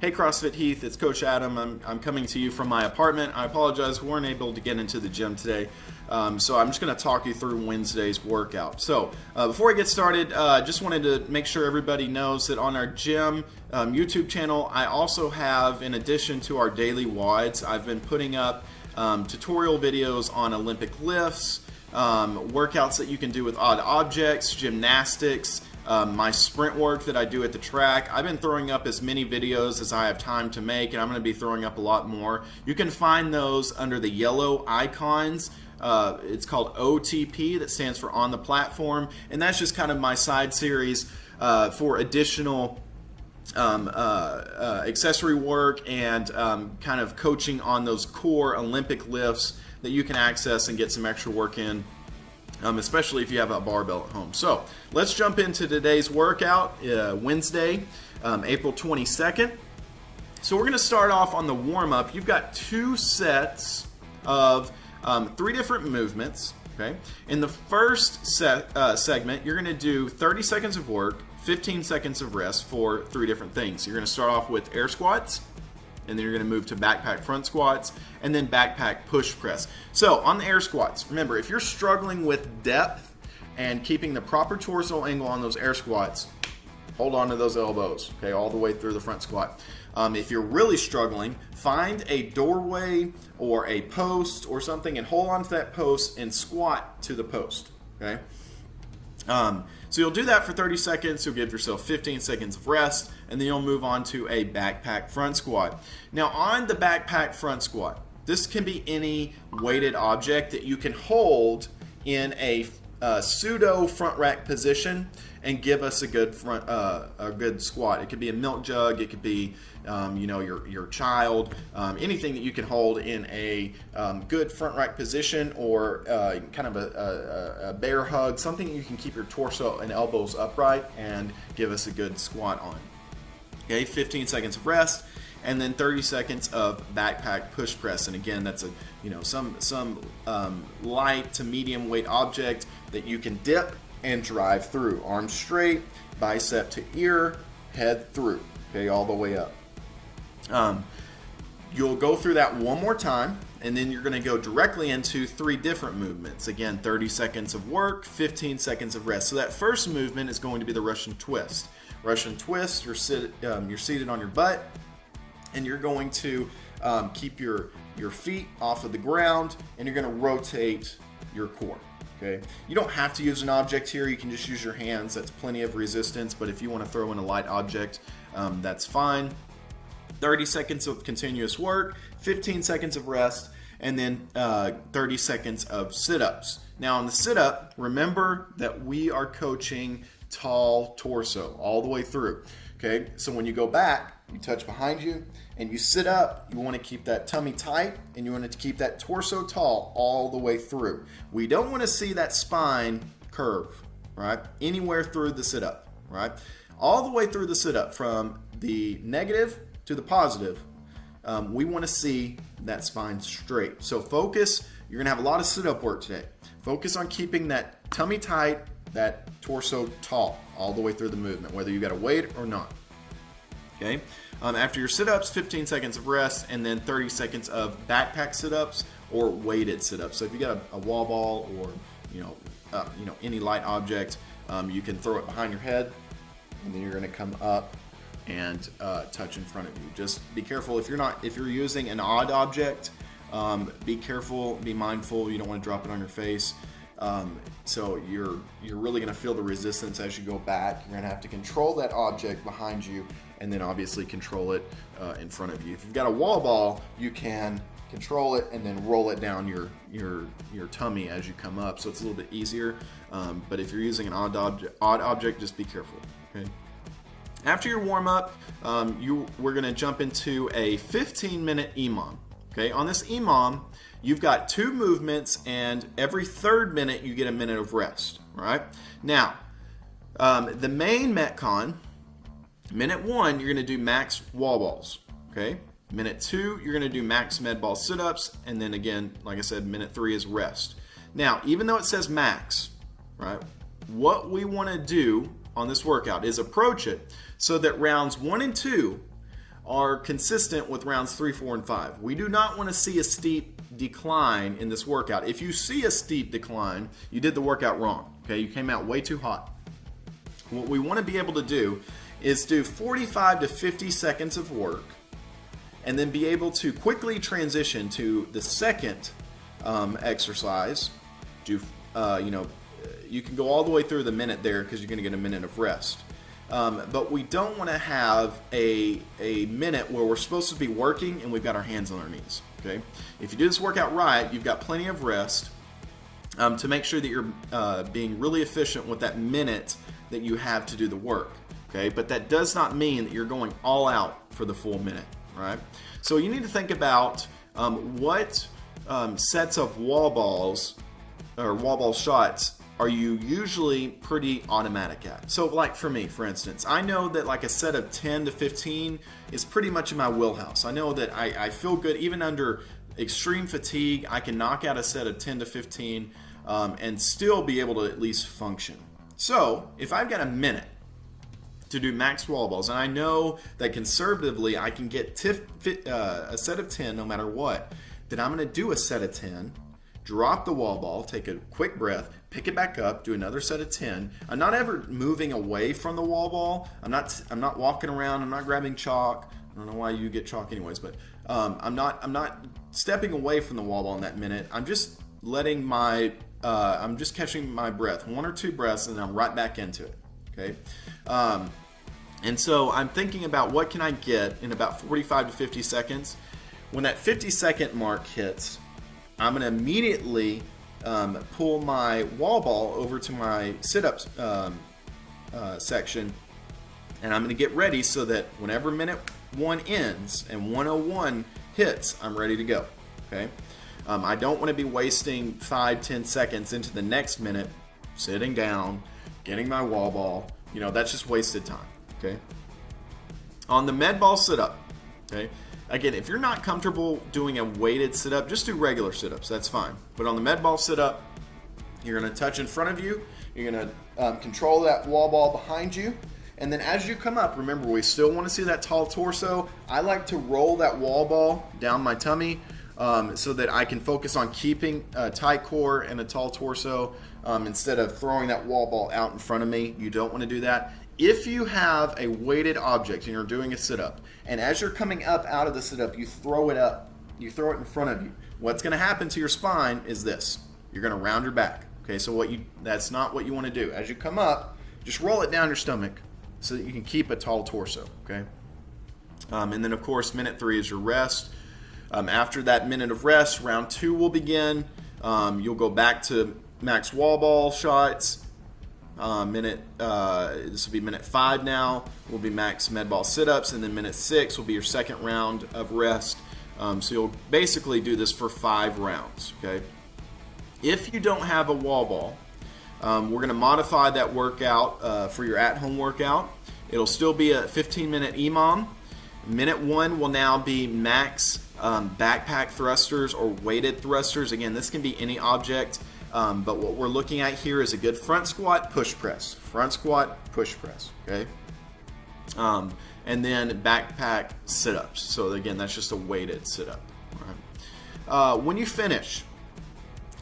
Hey CrossFit Heath, it's Coach Adam. I'm coming to you from my apartment. I apologize, we weren't able to get into the gym today. So I'm just going to talk you through Wednesday's workout. So before I get started, just wanted to make sure everybody knows that on our gym YouTube channel, I also have, in addition to our daily WODs, I've been putting up tutorial videos on Olympic lifts, workouts that you can do with odd objects, gymnastics, my sprint work that I do at the track. I've been throwing up as many videos as I have time to make, and I'm going to be throwing up a lot more. You can find those under the yellow icons. It's called OTP, that stands for on the platform, and that's just kind of my side series for additional accessory work and kind of coaching on those core Olympic lifts that you can access and get some extra work in. Especially if you have a barbell at home. So let's jump into today's workout, Wednesday, April 22nd. So we're going to start off on the warm-up. You've got 2 sets of 3 different movements. Okay. In the first segment, you're going to do 30 seconds of work, 15 seconds of rest for 3 different things. You're going to start off with air squats, and then you're going to move to backpack front squats, and then backpack push press. So on the air squats, remember, if you're struggling with depth and keeping the proper torso angle on those air squats, hold on to those elbows, okay, all the way through the front squat. If you're really struggling, find a doorway or a post or something and hold on to that post and squat to the post, okay? So you'll do that for 30 seconds, you'll give yourself 15 seconds of rest, and then you'll move on to a backpack front squat. Now on the backpack front squat, this can be any weighted object that you can hold in a pseudo front rack position and give us a good squat. It could be a milk jug, it could be your child, anything that you can hold in a good front rack position, or kind of a bear hug, something that you can keep your torso and elbows upright and give us a good squat on. Okay, 15 seconds of rest, and then 30 seconds of backpack push press. And again, that's some light to medium weight object that you can dip and drive through. Arms straight, bicep to ear, head through, okay, all the way up. You'll go through that one more time, and then you're going to go directly into 3 different movements. Again, 30 seconds of work, 15 seconds of rest. So that first movement is going to be the Russian twist. Russian twist, you're seated on your butt, and you're going to keep your feet off of the ground, and you're going to rotate your core. Okay. You don't have to use an object here. You can just use your hands. That's plenty of resistance. But if you want to throw in a light object, that's fine. 30 seconds of continuous work, 15 seconds of rest, and then 30 seconds of sit-ups. Now on the sit-up, remember that we are coaching tall torso all the way through. Okay. So when you go back, you touch behind you and you sit up, you want to keep that tummy tight and you want to keep that torso tall all the way through. We don't want to see that spine curve, right? Anywhere through the sit-up, right? All the way through the sit-up, from the negative to the positive, we want to see that spine straight. So focus, you're going to have a lot of sit-up work today. Focus on keeping that tummy tight, that torso tall all the way through the movement, whether you got a weight or not. Okay. After your sit-ups, 15 seconds of rest, and then 30 seconds of backpack sit-ups or weighted sit-ups. So if you got a wall ball or any light object, you can throw it behind your head, and then you're going to come up and touch in front of you. Just be careful if you're using an odd object. Be careful, be mindful. You don't want to drop it on your face. So you're really going to feel the resistance as you go back. You're going to have to control that object behind you, and then obviously control it in front of you. If you've got a wall ball, you can control it and then roll it down your tummy as you come up, so it's a little bit easier. But if you're using an odd object, just be careful. Okay. After your warm up, we're going to jump into a 15-minute EMOM. Okay. On this EMOM, you've got 2 movements, and every 3rd minute you get a minute of rest. All right. Now, the main Metcon, minute 1, you're going to do max wall balls. Okay. Minute 2, you're going to do max med ball sit-ups, and then again, like I said, minute 3 is rest. Now, even though it says max, right, what we want to do on this workout is approach it so that rounds 1 and 2 are consistent with rounds 3, 4, and 5. We do not want to see a steep decline in this workout. If you see a steep decline, you did the workout wrong. Okay, you came out way too hot. What we want to be able to do is do 45 to 50 seconds of work and then be able to quickly transition to the second exercise. You can go all the way through the minute there because you're going to get a minute of rest. But we don't want to have a minute where we're supposed to be working and we've got our hands on our knees. Okay? If you do this workout right, you've got plenty of rest to make sure that you're being really efficient with that minute that you have to do the work. Okay? But that does not mean that you're going all out for the full minute. Right? So you need to think about what sets of wall balls or wall ball shots are you usually pretty automatic at. So like for me, for instance, I know that like a set of 10 to 15 is pretty much in my wheelhouse. I know that I feel good even under extreme fatigue. I can knock out a set of 10 to 15 and still be able to at least function. So if I've got a minute to do max wall balls, and I know that conservatively I can get a set of 10 no matter what, then I'm going to do a set of 10, drop the wall ball, take a quick breath, pick it back up, do another set of 10. I'm not ever moving away from the wall ball. I'm not walking around. I'm not grabbing chalk. I don't know why you get chalk anyways, but I'm not stepping away from the wall ball in that minute. I'm just letting I'm just catching my breath, 1 or 2 breaths, and then I'm right back into it. Okay. And so I'm thinking about what can I get in about 45 to 50 seconds. When that 50-second mark hits, I'm going to immediately pull my wall ball over to my sit-ups section, and I'm going to get ready so that whenever minute 1 ends and 101 hits, I'm ready to go. Okay. I don't want to be wasting 5-10 seconds into the next minute sitting down, getting my wall ball. That's just wasted time. Okay. On the med ball sit-up, okay. Again, if you're not comfortable doing a weighted sit-up, just do regular sit-ups. That's fine. But on the med ball sit-up, you're going to touch in front of you. You're going to control that wall ball behind you. And then as you come up, remember, we still want to see that tall torso. I like to roll that wall ball down my tummy so that I can focus on keeping a tight core and a tall torso instead of throwing that wall ball out in front of me. You don't want to do that. If you have a weighted object and you're doing a sit-up, and as you're coming up out of the sit-up, you throw it up, you throw it in front of you, what's going to happen to your spine is this. You're going to round your back. Okay, so that's not what you want to do. As you come up, just roll it down your stomach so that you can keep a tall torso. Okay, and then of course, minute 3 is your rest. After that minute of rest, round 2 will begin. You'll go back to max wall ball shots. This will be minute 5 now, will be max med ball sit-ups, and then minute 6 will be your second round of rest. So you'll basically do this for 5 rounds, okay? If you don't have a wall ball, we're going to modify that workout for your at-home workout. It'll still be a 15-minute EMOM. Minute 1 will now be max backpack thrusters or weighted thrusters. Again, this can be any object. But what we're looking at here is a good front squat, push press. Front squat, push press, okay? And then backpack sit-ups. So again, that's just a weighted sit-up. All right. When you finish,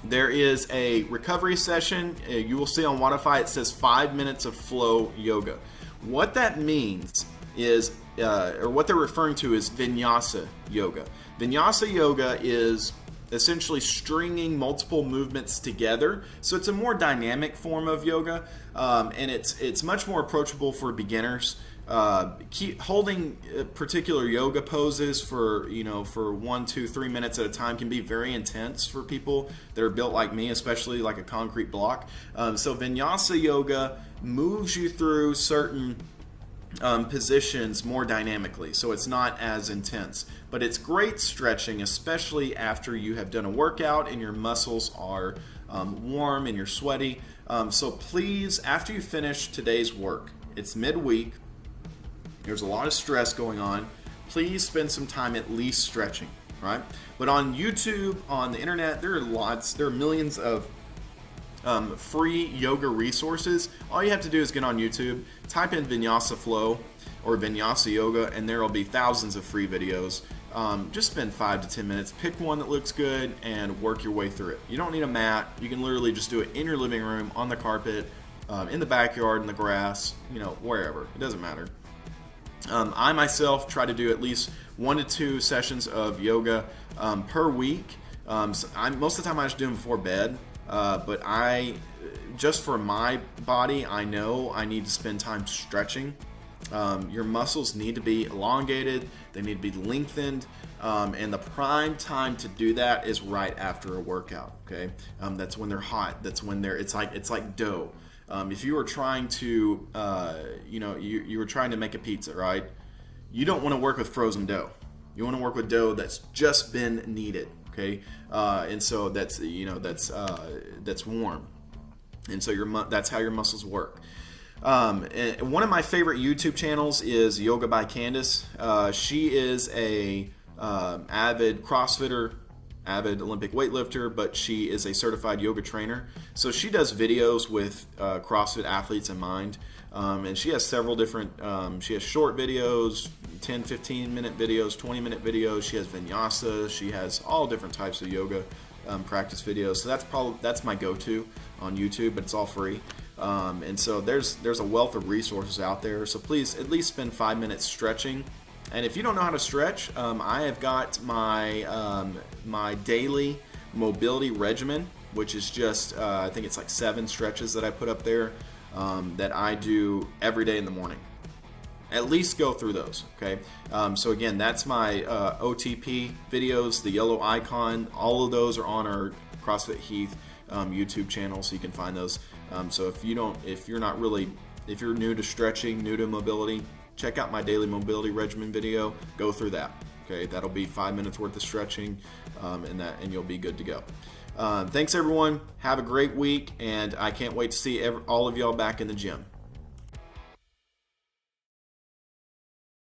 there is a recovery session. You will see on Wodify it says 5 minutes of flow yoga. What that means is, or what they're referring to is vinyasa yoga. Vinyasa yoga is essentially stringing multiple movements together. So it's a more dynamic form of yoga, and it's much more approachable for beginners. Keep holding particular yoga poses for 1, 2, 3 minutes at a time can be very intense for people that are built like me, especially like a concrete block. So Vinyasa yoga moves you through certain positions more dynamically, so it's not as intense, but it's great stretching, especially after you have done a workout and your muscles are warm and you're sweaty. So please, after you finish today's work, it's midweek, there's a lot of stress going on, please spend some time at least stretching, right? But on YouTube, on the internet, there are millions of free yoga resources. All you have to do is get on YouTube, type in Vinyasa Flow, or Vinyasa Yoga, and there will be thousands of free videos. Just spend 5 to 10 minutes, pick one that looks good, and work your way through it. You don't need a mat. You can literally just do it in your living room, on the carpet, in the backyard, in the grass, wherever. It doesn't matter. I myself try to do at least 1 to 2 sessions of yoga per week. Most of the time I just do them before bed, but just for my body, I know I need to spend time stretching. Your muscles need to be elongated, they need to be lengthened, and the prime time to do that is right after a workout. Okay, that's when they're hot. That's when it's like dough. If you were trying to, you were trying to make a pizza, right? You don't want to work with frozen dough. You want to work with dough that's just been kneaded. Okay, and so that's warm, and so that's how your muscles work. And one of my favorite YouTube channels is Yoga by Candace. She is a avid CrossFitter, avid Olympic weightlifter, but she is a certified yoga trainer. So she does videos with CrossFit athletes in mind. And she has several different, she has short videos, 10, 15 minute videos, 20 minute videos. She has vinyasa. She has all different types of yoga practice videos. So that's my go-to on YouTube, but it's all free. And so there's a wealth of resources out there. So please at least spend 5 minutes stretching. And if you don't know how to stretch, I have got my daily mobility regimen, which is just I think it's like 7 stretches that I put up there that I do every day in the morning. At least go through those, okay? So again, that's my OTP videos, the yellow icon. All of those are on our CrossFit Heath YouTube channel, so you can find those. So if you're new to stretching, new to mobility, check out my daily mobility regimen video. Go through that. Okay, that'll be 5 minutes worth of stretching, and you'll be good to go. Thanks everyone. Have a great week, and I can't wait to see all of y'all back in the gym.